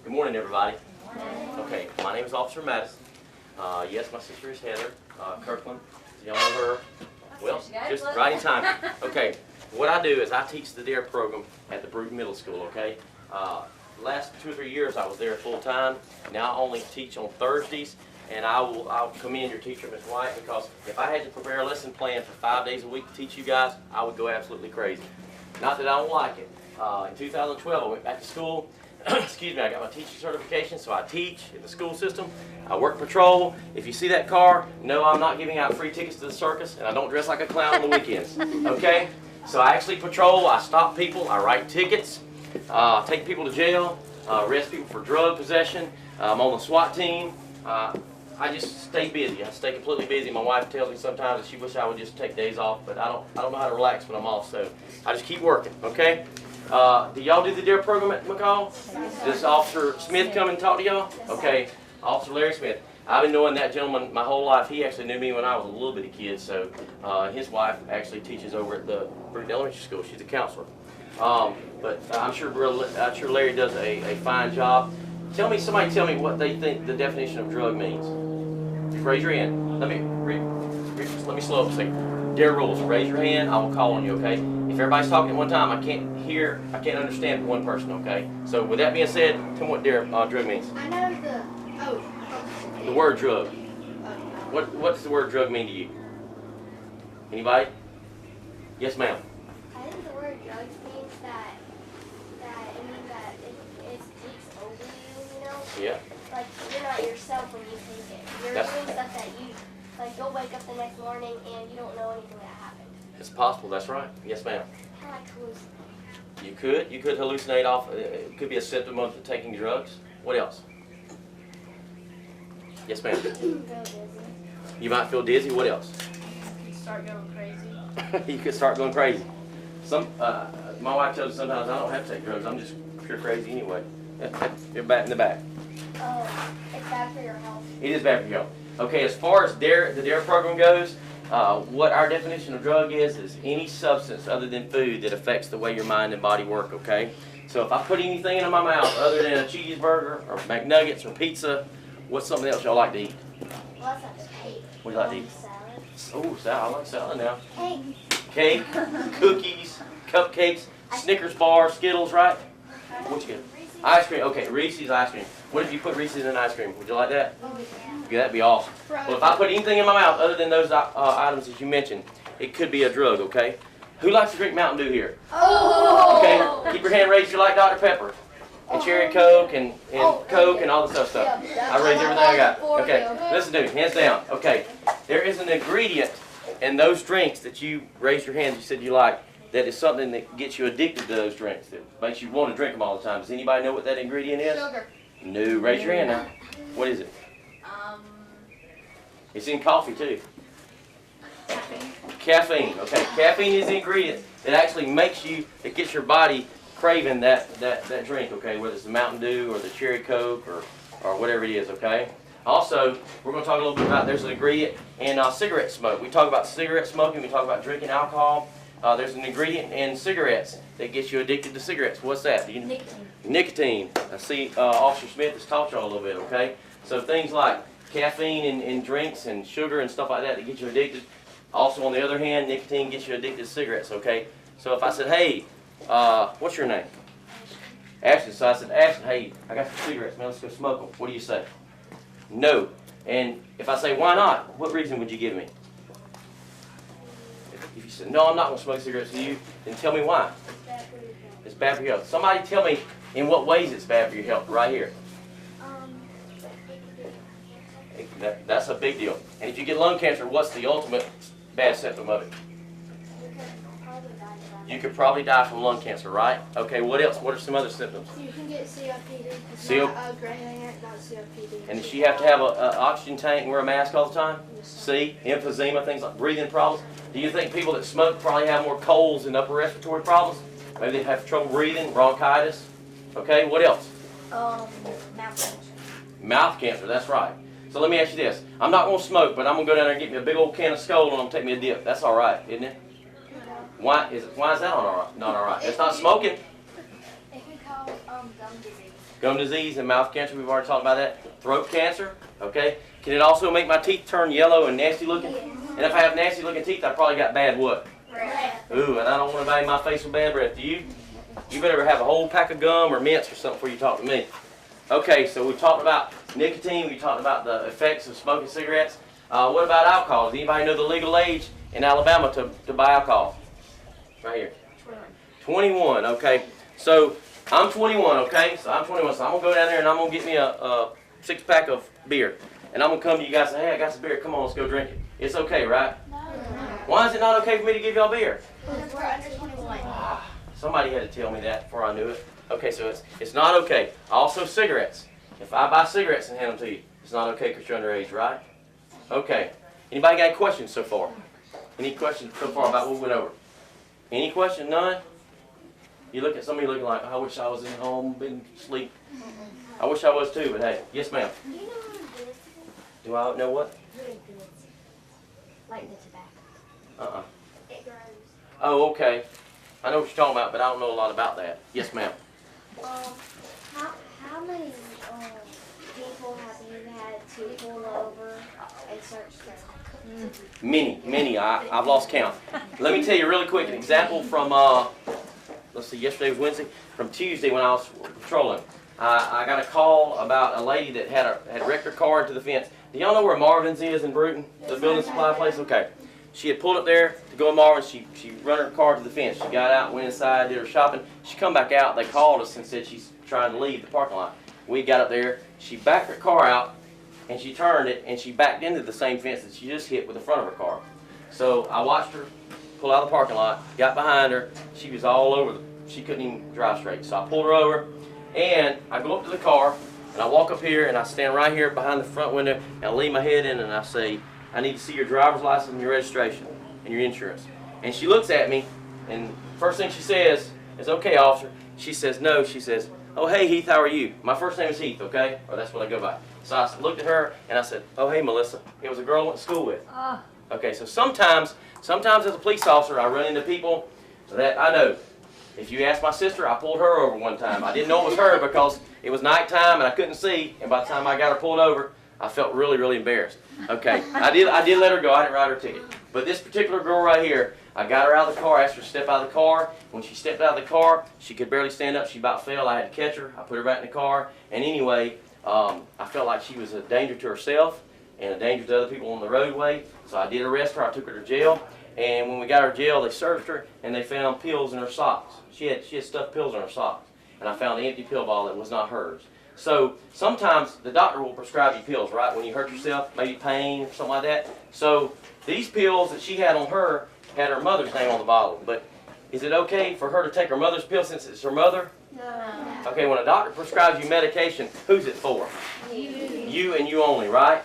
Good morning, everybody. Okay, my name is Officer Madison. Yes, my sister is Heather Kirkland. Y'all know her? Well, just right in time. Okay, what I do is I teach the DARE program at the Brewton Middle School, okay? Last 2 or 3 years I was there full time. Now I only teach on Thursdays, and I'll commend your teacher, Ms. White, because if I had to prepare a lesson plan for 5 days a week to teach you guys, I would go absolutely crazy. Not that I don't like it. In 2012, I went back to school. Excuse me, I got my teaching certification, so I teach in the school system. I work patrol. If you see that car, no, I'm not giving out free tickets to the circus, and I don't dress like a clown on the weekends, okay? So I actually patrol, I stop people, I write tickets, take people to jail, arrest people for drug possession. I'm on the SWAT team. I just stay busy. I stay completely busy. My wife tells me sometimes that she wishes I would just take days off, but I don't know how to relax when I'm off, so I just keep working, okay? Do y'all do the DARE program at McCall? Does Officer Smith come and talk to y'all? Okay, Officer Larry Smith. I've been knowing that gentleman my whole life. He actually knew me when I was a little bitty kid, so his wife actually teaches over at the Brewton Elementary School. She's a counselor. But I'm sure Larry does a fine job. Somebody tell me what they think the definition of drug means. Raise your hand. Let me slow up a second. DARE rules. Raise your hand. I will call on you, okay? If everybody's talking at one time, I can't understand one person, okay? So with that being said, tell me what DARE drug means. I know the word drug. What does the word drug mean to you? Anybody? Yes, ma'am. I think the word drugs means that it means that it takes over you, you know? Yeah. Like you're not yourself when you take it. You're doing stuff that you'll wake up the next morning and you don't know anything that happened. It's possible, that's right. Yes, ma'am. Kind of like hallucinate. You could hallucinate off, it could be a symptom of taking drugs. What else? Yes, ma'am. You might feel dizzy. What else? You start going crazy. You could start going crazy. My wife tells me sometimes I don't have to take drugs. I'm just pure crazy anyway. You're back in the back. Oh, it's bad for your health. It is bad for your health. Okay, as far as the DARE program goes, what our definition of drug is any substance other than food that affects the way your mind and body work, okay? So if I put anything in my mouth other than a cheeseburger or McNuggets or pizza, what's something else y'all like to eat? Well, that's not just cake. What do you like to eat? Salad. Oh, salad. I like salad now. Cake. Cake, cookies, cupcakes, Snickers bars, Skittles, right? What you get? Ice cream. Okay, Reese's ice cream. What if you put Reese's in ice cream? Would you like that? Yeah, that'd be awesome. Well, if I put anything in my mouth other than those items that you mentioned, it could be a drug, okay? Who likes to drink Mountain Dew here? Oh! Okay, keep your hand raised if you like Dr. Pepper. And Cherry Coke and Coke and all this other stuff. I raised everything I got. Okay, listen to me, hands down. Okay, there is an ingredient in those drinks that you raised your hands, you said you like, that is something that gets you addicted to those drinks, that makes you want to drink them all the time. Does anybody know what that ingredient is? Sugar. No, raise your hand now. What is it? It's in coffee too. Caffeine. Caffeine, okay. Caffeine is the ingredient that actually it gets your body craving that drink, okay, whether it's the Mountain Dew or the Cherry Coke or whatever it is, okay? Also, we're going to talk a little bit about, there's an ingredient in cigarette smoke. We talk about cigarette smoking, we talk about drinking alcohol. There's an ingredient in cigarettes that gets you addicted to cigarettes. What's that? Nicotine. Nicotine. I see Officer Smith has taught you all a little bit, okay? So things like caffeine in drinks and sugar and stuff like that get you addicted. Also, on the other hand, nicotine gets you addicted to cigarettes, okay? So if I said, hey, what's your name? Ashton. So I said, Ashton, hey, I got some cigarettes, man, let's go smoke them. What do you say? No. And if I say, why not? What reason would you give me? If you said, no, I'm not going to smoke cigarettes with you, then tell me why. It's bad for your health. Somebody tell me in what ways it's bad for your health right here. That's a big deal. And if you get lung cancer, what's the ultimate bad symptom of it? You could probably die from lung cancer, right? Okay, what else? What are some other symptoms? You can get COPD. Gray hair, not COPD. And does she have to have an oxygen tank and wear a mask all the time? See? Emphysema, things like breathing problems. Do you think people that smoke probably have more colds and upper respiratory problems? Maybe they have trouble breathing, bronchitis. Okay, what else? Mouth cancer. Mouth cancer, that's right. So let me ask you this. I'm not going to smoke, but I'm going to go down there and get me a big old can of Skoal and I'm going to take me a dip. That's all right, isn't it? Why is that not all right? It's not smoking. It could cause gum disease. Gum disease and mouth cancer, we've already talked about that. Throat cancer, okay? Can it also make my teeth turn yellow and nasty looking? And if I have nasty looking teeth, I probably got bad what? Breath. Ooh, and I don't want to bang my face with bad breath. Do you? You better have a whole pack of gum or mints or something before you talk to me. Okay, so we talked about nicotine. We talked about the effects of smoking cigarettes. What about alcohol? Does anybody know the legal age in Alabama to buy alcohol? Right here. 21, okay. So I'm 21, okay? So I'm 21, so I'm going to go down there and I'm going to get me a 6-pack of beer. And I'm going to come to you guys and say, hey, I got some beer. Come on, let's go drink it. It's okay, right? No. Why is it not okay for me to give y'all beer? Because we're under 21. Somebody had to tell me that before I knew it. Okay, so it's not okay. Also cigarettes. If I buy cigarettes and hand them to you, it's not okay because you're underage, right? Okay. Anybody got any questions so far? Any questions so far about what we went over? Any question? None? You look at somebody looking like, I wish I was in home, been asleep. I wish I was too, but hey. Yes, ma'am. Do you know what it is? Do I know what? Like the tobacco. Uh-uh. It grows. Oh, okay. I know what you're talking about, but I don't know a lot about that. Yes, ma'am. How many people have you had to pull over and search them? Many. I've lost count. Let me tell you really quick an example from, let's see, yesterday was Wednesday. From Tuesday when I was patrolling. I got a call about a lady that had wrecked her car into the fence. Do y'all know where Marvin's is in Bruton? The building supply place? Okay. She had pulled up there to go to Marvin's. She run her car to the fence. She got out, went inside, did her shopping. She come back out. They called us and said she's trying to leave the parking lot. We got up there. She backed her car out, and she turned it, and she backed into the same fence that she just hit with the front of her car. So I watched her pull out of the parking lot, got behind her. She was all over. She couldn't even drive straight. So I pulled her over, and I go up to the car, and I walk up here, and I stand right here behind the front window, and I lean my head in, and I say, I need to see your driver's license and your registration and your insurance. And she looks at me, and first thing she says is, okay, officer. She says, no. She says, oh, hey, Heath, how are you? My first name is Heath, okay? Or that's what I go by. So I looked at her, and I said, oh, hey, Melissa. It was a girl I went to school with. Okay, so sometimes as a police officer, I run into people that I know. If you ask my sister, I pulled her over one time. I didn't know it was her because it was nighttime, and I couldn't see. And by the time I got her pulled over, I felt really, really embarrassed. Okay, I did let her go. I didn't write her a ticket. But this particular girl right here, I got her out of the car, asked her to step out of the car. When she stepped out of the car, she could barely stand up. She about fell. I had to catch her. I put her back in the car. And anyway, I felt like she was a danger to herself and a danger to other people on the roadway. So I did arrest her. I took her to jail. And when we got her to jail, they searched her, and they found pills in her socks. She had stuffed pills in her socks. And I found an empty pill bottle that was not hers. So sometimes the doctor will prescribe you pills, right, when you hurt yourself, maybe pain or something like that. So these pills that she had on her had her mother's name on the bottle. But is it okay for her to take her mother's pill since it's her mother? No. Okay, when a doctor prescribes you medication, who's it for? You and you only, right?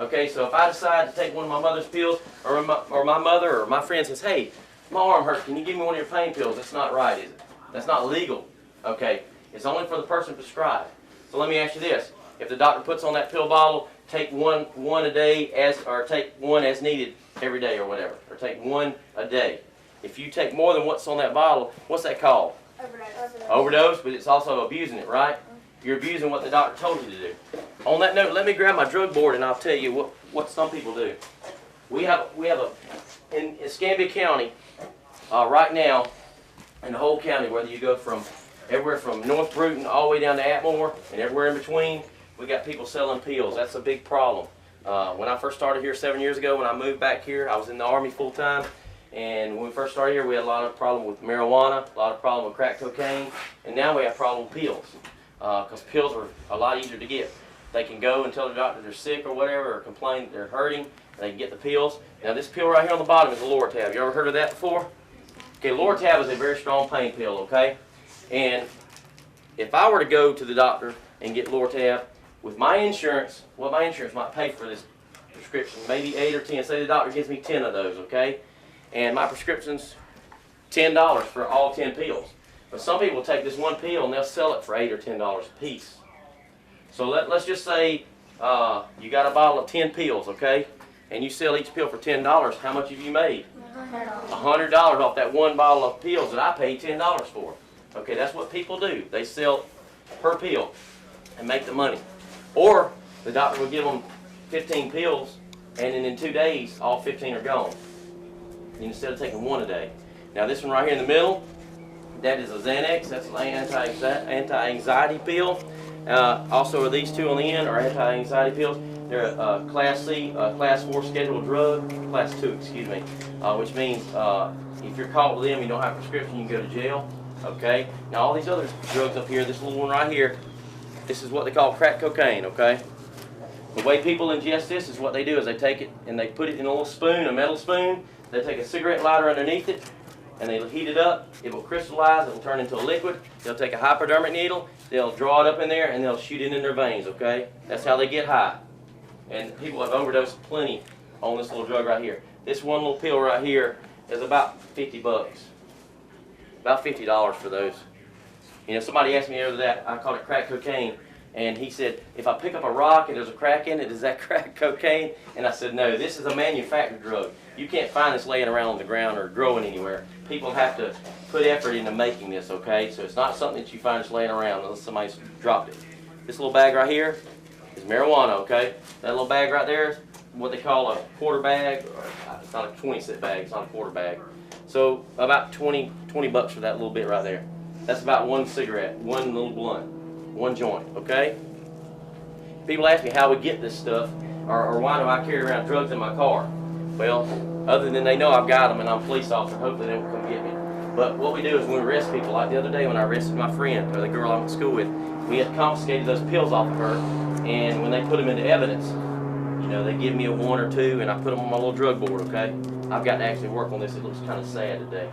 Okay, so if I decide to take one of my mother's pills, or my mother or my friend says, hey, my arm hurts, can you give me one of your pain pills? That's not right, is it? That's not legal. Okay, it's only for the person prescribed. So let me ask you this. If the doctor puts on that pill bottle, take one a day or take one as needed every day or whatever. Or take one a day. If you take more than what's on that bottle, what's that called? Overdose, but it's also abusing it, right? You're abusing what the doctor told you to do. On that note, let me grab my drug board and I'll tell you what some people do. We have in Escambia County, right now, in the whole county, whether you go from everywhere from North Bruton all the way down to Atmore and everywhere in between, we got people selling pills. That's a big problem. When I first started here 7 years ago, when I moved back here, I was in the Army full time. And when we first started here, we had a lot of problem with marijuana, a lot of problem with crack cocaine, and now we have problem with pills. Because pills are a lot easier to get. They can go and tell the doctor they're sick or whatever, or complain they're hurting, and they can get the pills. Now this pill right here on the bottom is a Loratab. You ever heard of that before? Okay, Loratab is a very strong pain pill, okay? And if I were to go to the doctor and get Loratab, with my insurance, well, my insurance might pay for this prescription, maybe 8 or 10. Say the doctor gives me 10 of those, okay? And my prescription's $10 for all 10 pills. But some people take this one pill and they'll sell it for $8 or $10 a piece. So let's just say you got a bottle of 10 pills, okay? And you sell each pill for $10. How much have you made? $100 off that one bottle of pills that I paid $10 for. Okay, that's what people do. They sell per pill. and make the money. Or the doctor will give them 15 pills, and then in 2 days, all 15 are gone. Instead of taking one a day. Now this one right here in the middle, that is a Xanax. That's an anti-anxiety pill. Also, these two on the end are anti-anxiety pills. They're a Class C, Class 4 scheduled drug, Class 2, excuse me, which means if you're caught with them, you don't have a prescription, you can go to jail. Okay. Now all these other drugs up here, this little one right here, this is what they call crack cocaine. Okay. The way people ingest this is what they do is they take it and they put it in a little spoon, a metal spoon. They take a cigarette lighter underneath it, and they heat it up. It will crystallize. It will turn into a liquid. They'll take a hypodermic needle. They'll draw it up in there, and they'll shoot it in their veins, okay? That's how they get high. And people have overdosed plenty on this little drug right here. This one little pill right here is about 50 bucks. About $50 for those. You know, somebody asked me the other day, I called it crack cocaine, and he said, if I pick up a rock and there's a crack in it, is that crack cocaine? And I said, no, this is a manufactured drug. You can't find this laying around on the ground or growing anywhere. People have to put effort into making this, okay? So it's not something that you find just laying around unless somebody's dropped it. This little bag right here is marijuana, okay? That little bag right there is what they call a quarter bag. It's not a 20-cent bag, it's not a quarter bag. So about 20 bucks for that little bit right there. That's about one cigarette, one little blunt, one joint, okay? People ask me how we get this stuff, or why do I carry around drugs in my car? Well, other than they know I've got them and I'm a police officer, hopefully they won't come get me. But what we do is when we arrest people, like the other day when I arrested my friend, or the girl I went to school with, we had confiscated those pills off of her, and when they put them into evidence, you know, they give me a 1 or 2, and I put them on my little drug board, okay? I've got to actually work on this. It looks kind of sad today.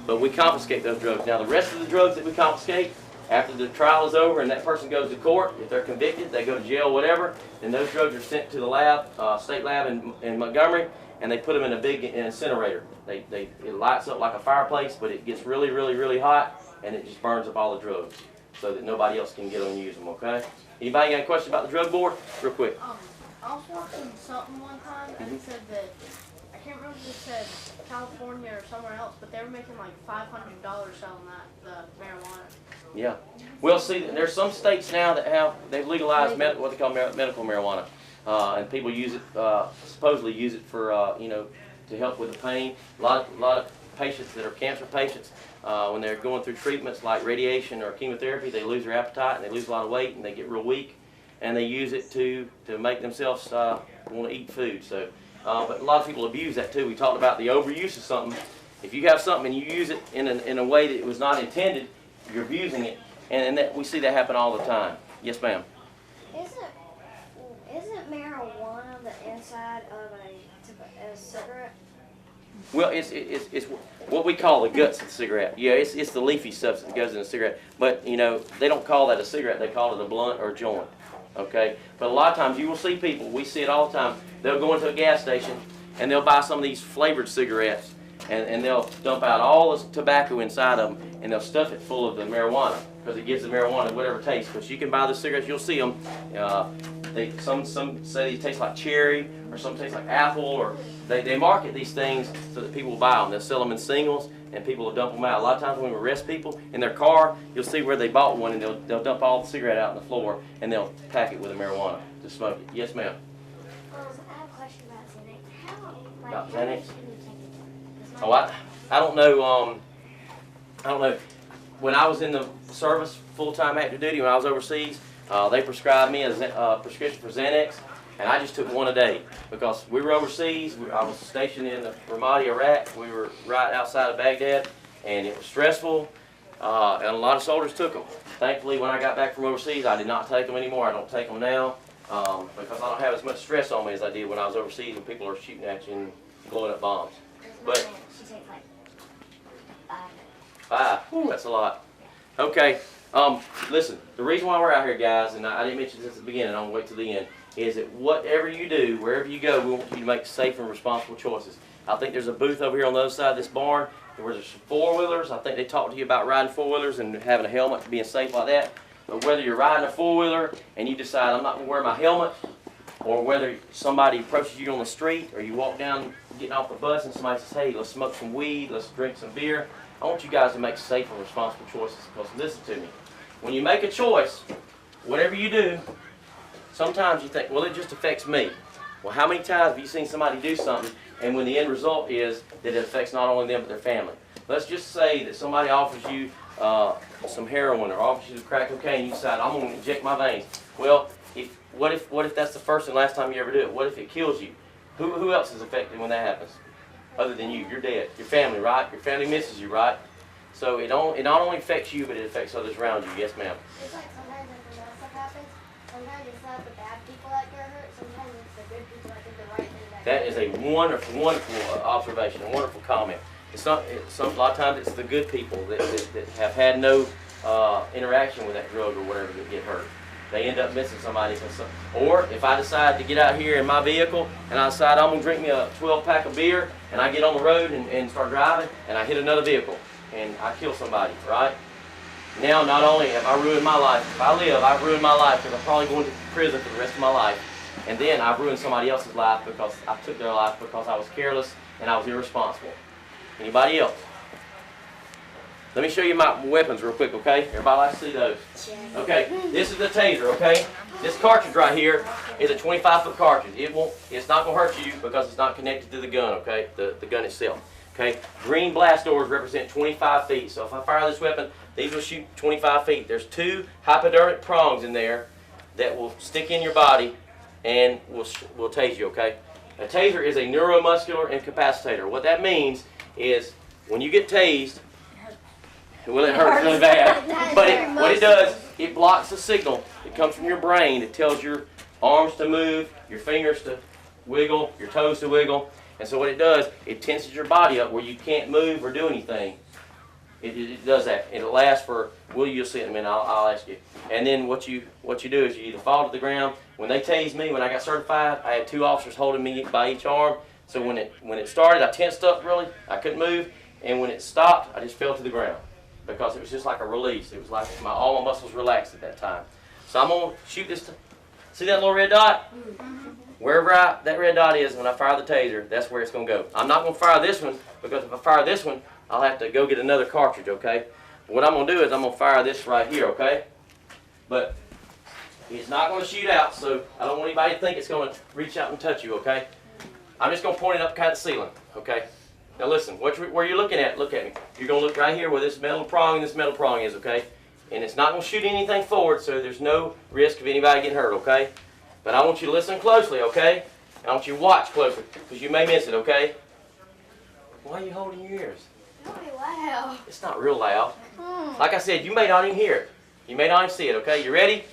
But we confiscate those drugs. Now, the rest of the drugs that we confiscate, after the trial is over and that person goes to court, if they're convicted, they go to jail, whatever, then those drugs are sent to the lab, state lab in Montgomery, and they put them in a big incinerator. It lights up like a fireplace, but it gets really, really, really hot, and it just burns up all the drugs so that nobody else can get them and use them, okay? Anybody got a question about the drug board? Real quick. I was watching something one time, and it said that, I can't remember if it said California or somewhere else, but they were making like $500 selling the marijuana. Yeah. Well, see, there's some states now that they've legalized what they call medical marijuana, and people use it, supposedly use it for, you know, to help with the pain. A lot of patients that are cancer patients, when they're going through treatments like radiation or chemotherapy, they lose their appetite and they lose a lot of weight and they get real weak, and they use it to make themselves want to eat food. So, but a lot of people abuse that too. We talked about the overuse of something. If you have something and you use it in a way that it was not intended, you're abusing it, and we see that happen all the time. Yes, ma'am. Isn't marijuana the inside of a cigarette? Well, it's what we call the guts of the cigarette. Yeah, it's the leafy substance that goes in the cigarette. But, you know, they don't call that a cigarette. They call it a blunt or a joint. Okay? But a lot of times you will see people, we see it all the time, they'll go into a gas station and they'll buy some of these flavored cigarettes and they'll dump out all the tobacco inside of them and they'll stuff it full of the marijuana because it gives the marijuana whatever taste. Because you can buy the cigarettes, you'll see them. Some say they taste like cherry, or some taste like apple, or they market these things so that people will buy them. They'll sell them in singles, and people will dump them out. A lot of times when we arrest people in their car, you'll see where they bought one, and they'll dump all the cigarette out on the floor, and they'll pack it with the marijuana to smoke it. Yes, ma'am. I have a question about Xanax. About Xanax? How much can you take it? Oh, I don't know. I don't know. When I was in the service, full-time active duty, when I was overseas, they prescribed me a prescription for Xanax, and I just took one a day because we were overseas. I was stationed in Ramadi, Iraq. We were right outside of Baghdad, and it was stressful, and a lot of soldiers took them. Thankfully, when I got back from overseas, I did not take them anymore. I don't take them now because I don't have as much stress on me as I did when I was overseas and people are shooting at you and blowing up bombs. But She takes like 5 minutes. 5, whew, that's a lot. Okay. Listen, the reason why we're out here, guys, and I didn't mention this at the beginning, I'm going to wait till the end, is that whatever you do, wherever you go, we want you to make safe and responsible choices. I think there's a booth over here on the other side of this barn where there's some four-wheelers. I think they talked to you about riding four-wheelers and having a helmet and being safe like that. But whether you're riding a four-wheeler and you decide I'm not going to wear my helmet, or whether somebody approaches you on the street or you walk down getting off the bus and somebody says, hey, let's smoke some weed, let's drink some beer, I want you guys to make safe and responsible choices because listen to me. When you make a choice, whatever you do, sometimes you think, well, it just affects me. Well, how many times have you seen somebody do something, and when the end result is that it affects not only them but their family? Let's just say that somebody offers you some heroin or offers you crack cocaine, you decide, I'm going to inject my veins. Well, what if that's the first and last time you ever do it? What if it kills you? Who else is affected when that happens? Other than you, you're dead. Your family, right? Your family misses you, right? So it not only affects you, but it affects others around you. Yes, ma'am. It's like sometimes when that stuff happens, sometimes it's not the bad people that get hurt, sometimes it's the good people that did the right thing that That is a wonderful, wonderful observation, a wonderful comment. It's not. A lot of times it's the good people that have had no interaction with that drug or whatever that get hurt. They end up missing somebody. Or if I decide to get out here in my vehicle and I decide I'm going to drink me a 12-pack of beer and I get on the road and start driving and I hit another vehicle and I kill somebody, right? Now not only have I ruined my life, if I live, I've ruined my life because I'm probably going to prison for the rest of my life. And then I've ruined somebody else's life because I took their life because I was careless and I was irresponsible. Anybody else? Let me show you my weapons real quick, okay? Everybody likes to see those. Okay, this is the taser, okay? This cartridge right here is a 25-foot cartridge. It's not going to hurt you because it's not connected to the gun, okay? The gun itself, okay? Green blast doors represent 25 feet. So if I fire this weapon, these will shoot 25 feet. There's 2 hypodermic prongs in there that will stick in your body and will tase you, okay? A taser is a neuromuscular incapacitator. What that means is when you get tased, well, it hurts really bad, but what it does, it blocks the signal that comes from your brain that tells your arms to move, your fingers to wiggle, your toes to wiggle, and so what it does, it tenses your body up where you can't move or do anything. It does that. It'll last for, you'll see it in a minute, I'll ask you. And then what you do is you either fall to the ground. When they tased me, when I got certified, I had 2 officers holding me by each arm, so when it started, I tensed up really, I couldn't move, and when it stopped, I just fell to the ground. Because it was just like a release. It was like all my muscles relaxed at that time. So I'm going to shoot this. See that little red dot? Wherever that red dot is, when I fire the taser, that's where it's going to go. I'm not going to fire this one, because if I fire this one, I'll have to go get another cartridge, okay? But what I'm going to do is I'm going to fire this right here, okay? But it's not going to shoot out, so I don't want anybody to think it's going to reach out and touch you, okay? I'm just going to point it up kind of the ceiling, okay? Now listen, where you're looking at, look at me. You're going to look right here where this metal prong and this metal prong is, okay? And it's not going to shoot anything forward, so there's no risk of anybody getting hurt, okay? But I want you to listen closely, okay? And I want you to watch closely, because you may miss it, okay? Why are you holding your ears? Don't be loud. It's not real loud. Like I said, you may not even hear it. You may not even see it, okay? You ready?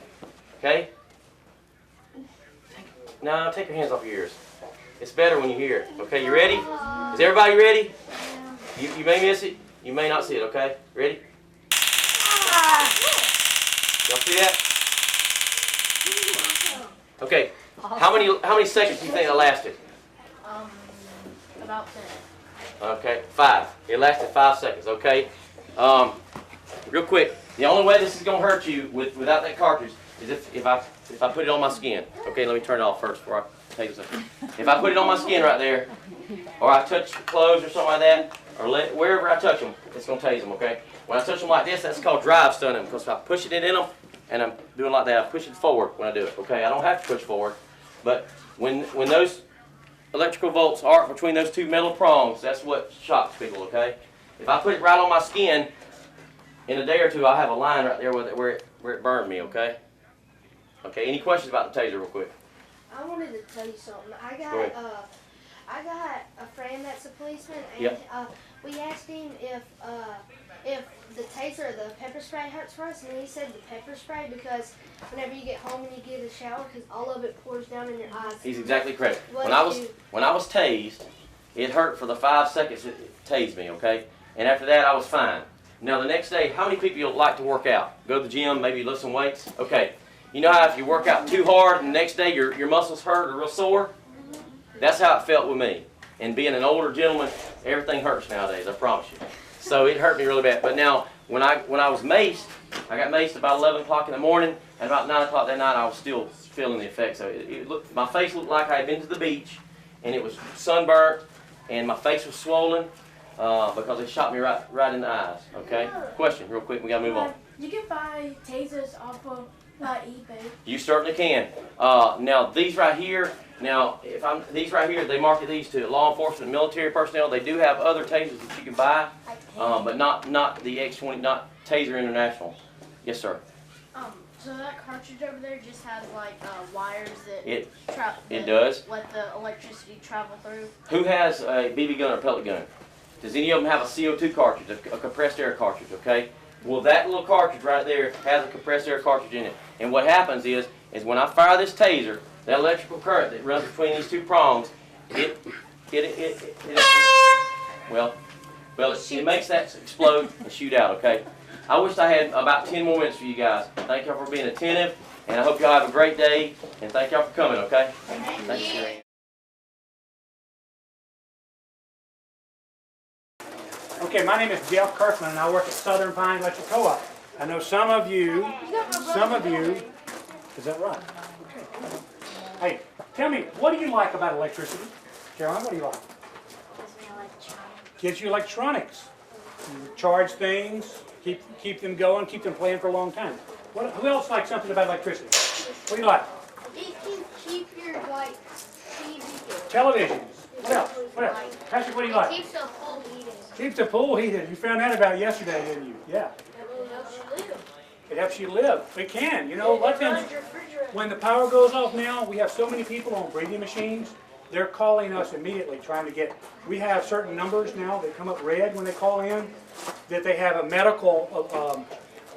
Okay? No, take your hands off your ears. It's better when you hear it. Okay, you ready? Is everybody ready? You may miss it. You may not see it, okay? Ready? Y'all see that? Okay. How many seconds do you think it lasted? About 10. Okay, 5. It lasted 5 seconds, okay? Real quick, the only way this is going to hurt you without that cartridge is if I put it on my skin. Okay, let me turn it off first before I take this up. If I put it on my skin right there, or I touch clothes or something like that, or wherever I touch them, it's going to tase them, okay? When I touch them like this, that's called drive stunning, because if I push it in them, and I'm doing like that, I push it forward when I do it, okay? I don't have to push forward, but when those electrical volts arc between those 2 metal prongs, that's what shocks people, okay? If I put it right on my skin, in a day or two, I'll have a line right there where it burned me, okay? Okay, any questions about the taser real quick? I wanted to tell you something. I ahead. got a friend that's a policeman, and Yep. We asked him if the taser or the pepper spray hurts for us, and he said the pepper spray because whenever you get home and you get a shower, because all of it pours down in your eyes. He's exactly correct. What When I did was tased, it hurt for the 5 seconds it tased me, okay? And after that, I was fine. Now the next day, how many people like to work out? Go to the gym, maybe lift some weights? Okay. You know how if you work out too hard and the next day your muscles hurt or real sore? That's how it felt with me. And being an older gentleman, everything hurts nowadays, I promise you. So it hurt me really bad. But now, when I was maced, I got maced about 11 o'clock in the morning, and about 9 o'clock that night I was still feeling the effects of it. My face looked like I had been to the beach, and it was sunburnt, and my face was swollen because they shot me right in the eyes, okay? Question, real quick, we gotta move on. You can buy tasers off of eBay. You certainly can. Now these right here, these right here, they market these to law enforcement, military personnel. They do have other tasers that you can buy, but not the X20, not Taser International. Yes, sir. So that cartridge over there just has like wires that It does. let the electricity travel through. Who has a BB gun or pellet gun? Does any of them have a CO2 cartridge, a compressed air cartridge? Okay. Well, that little cartridge right there has a compressed air cartridge in it. And what happens is when I fire this taser, that electrical current that runs between these two prongs, it makes that explode and shoot out. Okay. I wish I had about 10 more minutes for you guys. Thank y'all for being attentive, and I hope y'all have a great day. And thank y'all for coming. Okay. Thank you. Okay, my name is Jeff Kirkland, and I work at Southern Pine Electric Co-op. I know some of you, is that right? Okay. Hey, tell me, what do you like about electricity? Caroline, what do you like? Gives you electronics. You charge things, keep them going, keep them playing for a long time. Who else likes something about electricity? What do you like? It can keep your like TV. Televisions. What else? What else? Patrick, what do you like? Keeps the pool heated. Keeps the pool heated. You found out about it yesterday, didn't you? Yeah. It helps you live. It can. You know, a lot of times when the power goes off now, we have so many people on breathing machines. They're calling us immediately trying to get, we have certain numbers now that come up red when they call in, that they have a medical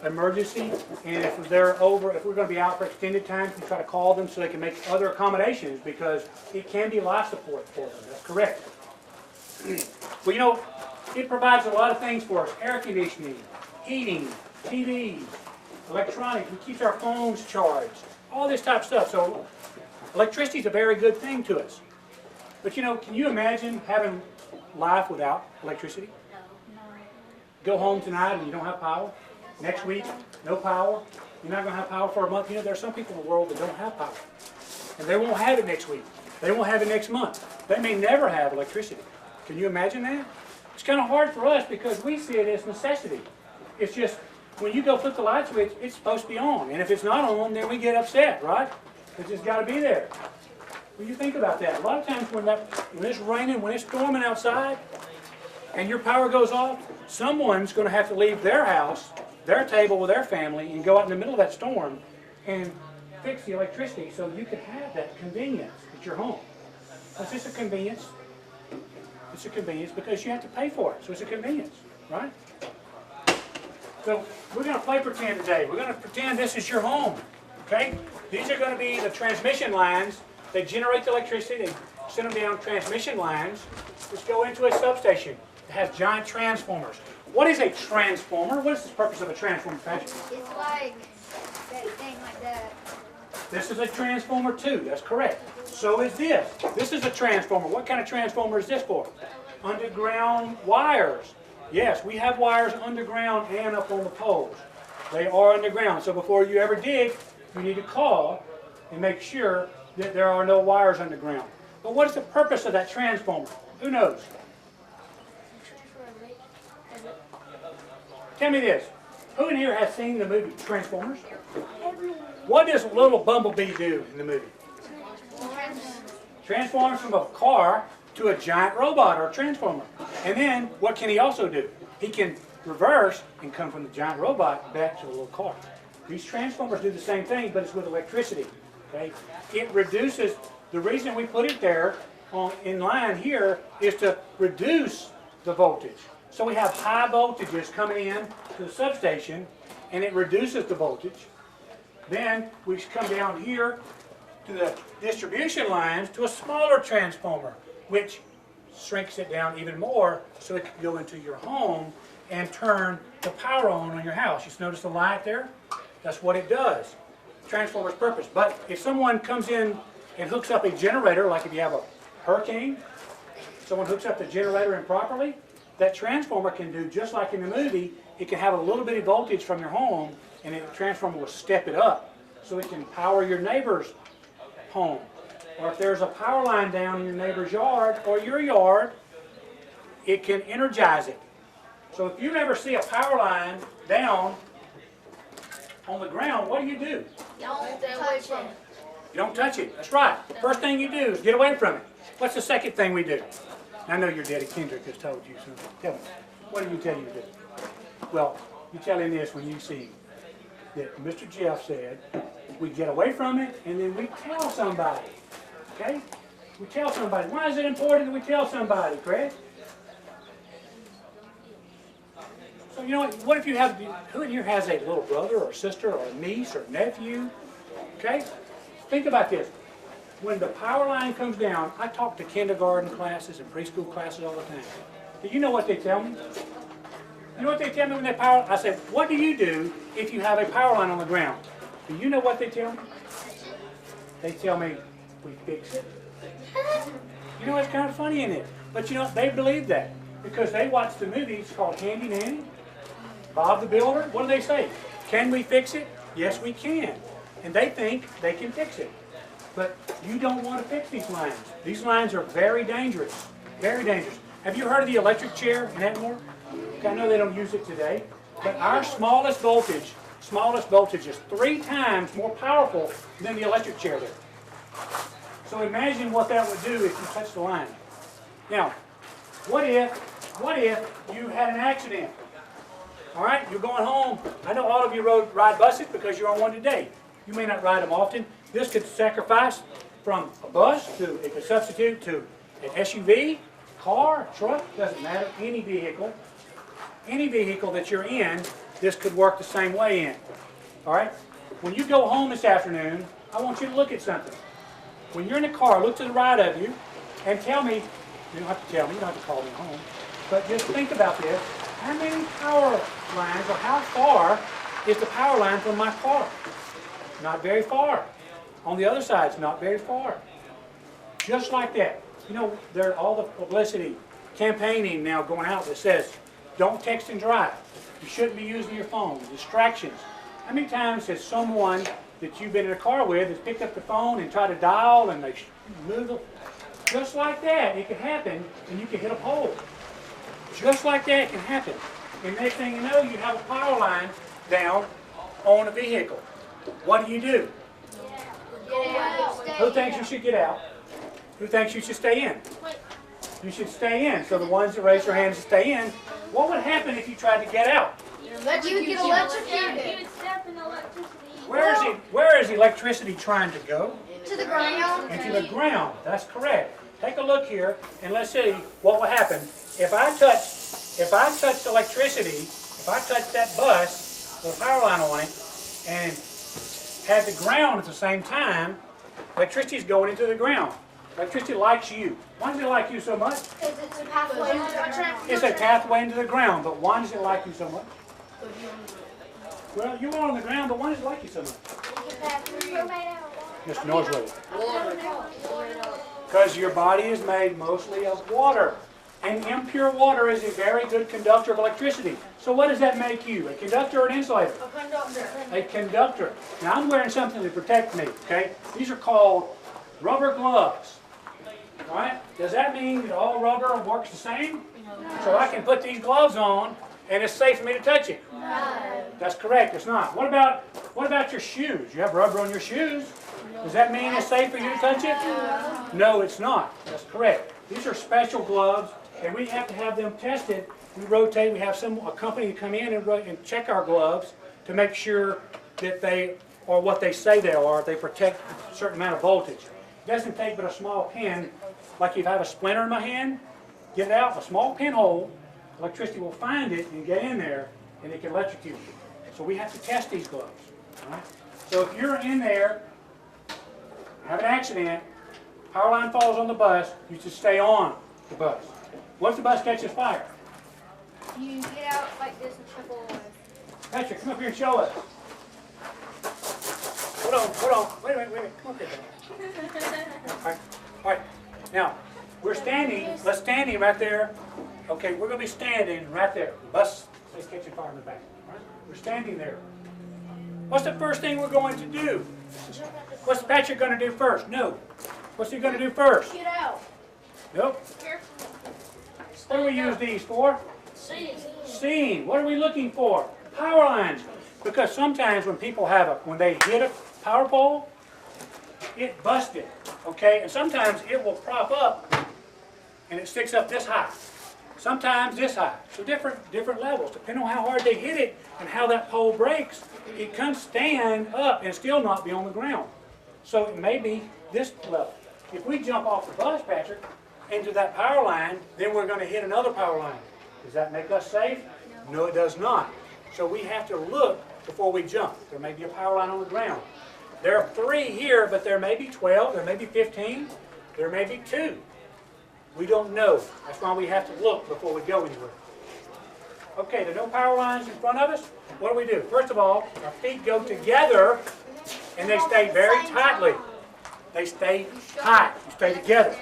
emergency, and if we're going to be out for extended time, we try to call them so they can make other accommodations, because it can be life support for them. That's correct. Well, you know, it provides a lot of things for us: air conditioning, heating, TVs, electronics. It keeps our phones charged, all this type of stuff. So electricity is a very good thing to us. But you know, can you imagine having life without electricity? Go home tonight and you don't have power. Next week, no power. You're not going to have power for a month. You know, there are some people in the world that don't have power. And they won't have it next week. They won't have it next month. They may never have electricity. Can you imagine that? It's kind of hard for us because we see it as necessity. It's just, when you go flip the light switch, it's supposed to be on. And if it's not on, then we get upset, right? It's just got to be there. Well, you think about that. A lot of times when it's raining, when it's storming outside, and your power goes off, someone's going to have to leave their house, their table with their family, and go out in the middle of that storm and fix the electricity so you can have that convenience at your home. It's just a convenience. It's a convenience because you have to pay for it, so it's a convenience, right? So we're going to play pretend today. We're going to pretend this is your home, okay? These are going to be the transmission lines. They generate the electricity. They send them down transmission lines, which go into a substation. It has giant transformers. What is a transformer? What is the purpose of a transformer, Patrick? It's like that thing like that. This is a transformer too. That's correct. So is this. This is a transformer. What kind of transformer is this for? Underground wires. Yes, we have wires underground and up on the poles. They are underground. So before you ever dig, you need to call and make sure that there are no wires underground. But what is the purpose of that transformer? Who knows? Tell me this. Who in here has seen the movie Transformers? What does little Bumblebee do in the movie? Transforms from a car to a giant robot or a transformer. And then, what can he also do? He can reverse and come from the giant robot back to the little car. These transformers do the same thing, but it's with electricity. Okay? It reduces, the reason we put it there in line here is to reduce the voltage. So we have high voltages coming in to the substation, and it reduces the voltage. Then we come down here to the distribution lines to a smaller transformer, which shrinks it down even more so it can go into your home and turn the power on your house. Just notice the light there? That's what it does. Transformer's purpose. But if someone comes in and hooks up a generator, like if you have a hurricane, someone hooks up the generator improperly, that transformer can do just like in the movie. It can have a little bitty voltage from your home, and the transformer will step it up so it can power your neighbor's home. Or if there's a power line down in your neighbor's yard or your yard, it can energize it. So if you ever see a power line down on the ground, what do? Don't stay away from it. You don't touch it. That's right. First thing you do is get away from it. What's the second thing we do? I know your daddy Kendrick has told you something. Tell me. What did you tell you to do? Well, you tell him this when you see him. That Mr. Jeff said, we get away from it and then we tell somebody. Okay? We tell somebody. Why is it important that we tell somebody, Craig? So you know what if you have, who in here has a little brother or sister or a niece or nephew? Okay? Think about this. When the power line comes down, I talk to kindergarten classes and preschool classes all the time. Do you know what they tell me? You know what they tell me when they power? I said, what do you do if you have a power line on the ground? Do you know what they tell me? They tell me, we fix it. You know, it's kind of funny in it. But you know, they believe that because they watch the movies called Handy Nanny, Bob the Builder. What do they say? Can we fix it? Yes, we can. And they think they can fix it. But you don't want to fix these lines. These lines are very dangerous. Very dangerous. Have you heard of the electric chair in Atmore? I know they don't use it today. But our smallest voltage is 3 times more powerful than the electric chair there. So imagine what that would do if you touch the line. Now, what if you had an accident? All right, you're going home. I know all of you ride buses because you're on one today. You may not ride them often. This could sacrifice from a bus to, it could substitute to an SUV, car, truck, doesn't matter, any vehicle that you're in, this could work the same way in. All right? When you go home this afternoon, I want you to look at something. When you're in the car, look to the right of you and tell me, you don't have to tell me, you don't have to call me home, but just think about this. How many power lines, or how far is the power line from my car? Not very far. On the other side, it's not very far. Just like that. You know, there's all the publicity, campaigning now going out that says, don't text and drive. You shouldn't be using your phone. Distractions. How many times has someone that you've been in a car with has picked up the phone and tried to dial and they move it? Just like that, it can happen and you can hit a pole. Just like that, it can happen. And next thing you know, you have a power line down on a vehicle. What do? Get out. Who thinks you should get out? Who thinks you should stay in? You should stay in. So the ones that raise their hands to stay in, what would happen if you tried to get out? You would get electrocuted. Where is electricity trying to go? To the ground. Into the ground. That's correct. Take a look here and let's see what will happen if I touch electricity, if I touch that bus with a power line on it and have the ground at the same time. Electricity is going into the ground. Electricity likes you. Why does it like you so much? Because it's a pathway into the ground. It's a pathway into the ground, but why does it like you so much? Well, you are on the ground, but why does it like you so much? Mr. Norsworthy. Because your body is made mostly of water. And impure water is a very good conductor of electricity. So what does that make you? A conductor or an insulator? A conductor. A conductor. Now I'm wearing something to protect me, okay? These are called rubber gloves. All right? Does that mean that all rubber works the same? So I can put these gloves on and it's safe for me to touch it? No. That's correct, it's not. What about your shoes? You have rubber on your shoes. Does that mean it's safe for you to touch it? No, it's not. That's correct. These are special gloves and we have to have them tested. We rotate, we have a company to come in and check our gloves to make sure that they are what they say they are. They protect a certain amount of voltage. It doesn't take but a small pin, like if I have a splinter in my hand, get it out, a small pinhole, electricity will find it and get in there and it can electrocute you. So we have to test these gloves. All right? So if you're in there, have an accident, power line falls on the bus, you should stay on the bus. What if the bus catches fire? You get out like this and trickle away. Patrick, come up here and show us. Hold on. Wait a minute. Come up here. All right. Now, we're standing. Let's stand here right there. Okay, we're going to be standing right there. The bus is catching fire in the back. All right? We're standing there. What's the first thing we're going to do? What's Patrick going to do first? No. What's he going to do first? Get out. Nope. What do we use these for? Seeing. What are we looking for? Power lines. Because sometimes when people when they hit a power pole, it busted, okay? And sometimes it will prop up and it sticks up this high. Sometimes this high. So different levels. Depending on how hard they hit it and how that pole breaks, it can stand up and still not be on the ground. So it may be this level. If we jump off the bus, Patrick, into that power line, then we're going to hit another power line. Does that make us safe? No, it does not. So we have to look before we jump. There may be a power line on the ground. There are 3 here, but there may be 12, there may be 15, there may be 2. We don't know. That's why we have to look before we go anywhere. Okay, there are no power lines in front of us. What do? First of all, our feet go together and they stay very tightly. They stay tight. You stay together.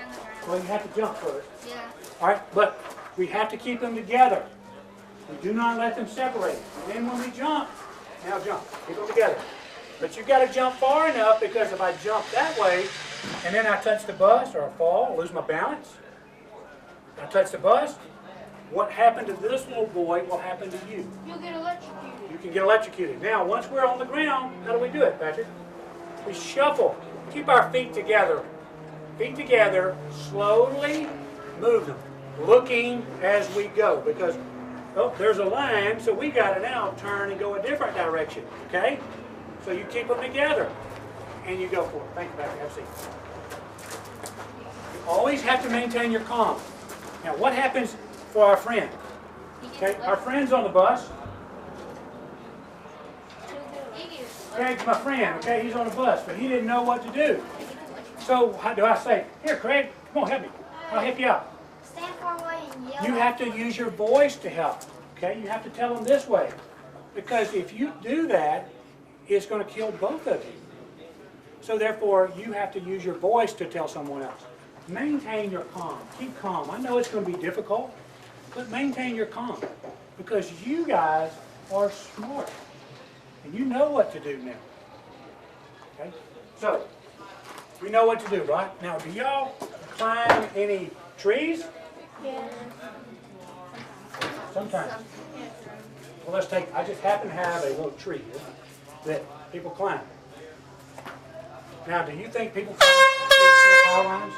Well, you have to jump first. Yeah. All right, but we have to keep them together. We do not let them separate. And then when we jump, now jump. Keep them together. But you've got to jump far enough, because if I jump that way and then I touch the bus or I fall, lose my balance, I touch the bus, what happened to this little boy will happen to you. You'll get electrocuted. You can get electrocuted. Now, once we're on the ground, how do we do it, Patrick? We shuffle. Keep our feet together. Feet together, slowly move them, looking as we go, because, oh, there's a line, so we got to now turn and go a different direction, okay? So you keep them together, and you go for it. Thank you, Patrick. Have a seat. You always have to maintain your calm. Now, what happens for our friend? Okay, our friend's on the bus. Craig's my friend, okay? He's on the bus, but he didn't know what to do. So how do I say, here, Craig, come on, help me. I'll help you out. Stand far away and yell. You have to use your voice to help, okay? You have to tell them this way. Because if you do that, it's going to kill both of you. So therefore, you have to use your voice to tell someone else. Maintain your calm. Keep calm. I know it's going to be difficult, but maintain your calm. Because you guys are smart. And you know what to do now. Okay? So, we know what to do, right? Now, do y'all climb any trees? Yeah. Sometimes. Well, I just happen to have a little tree here that people climb. Now, do you think people climb trees near power lines?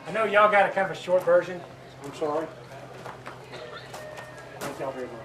I know y'all got a kind of a short version. I'm sorry. Thank y'all very much.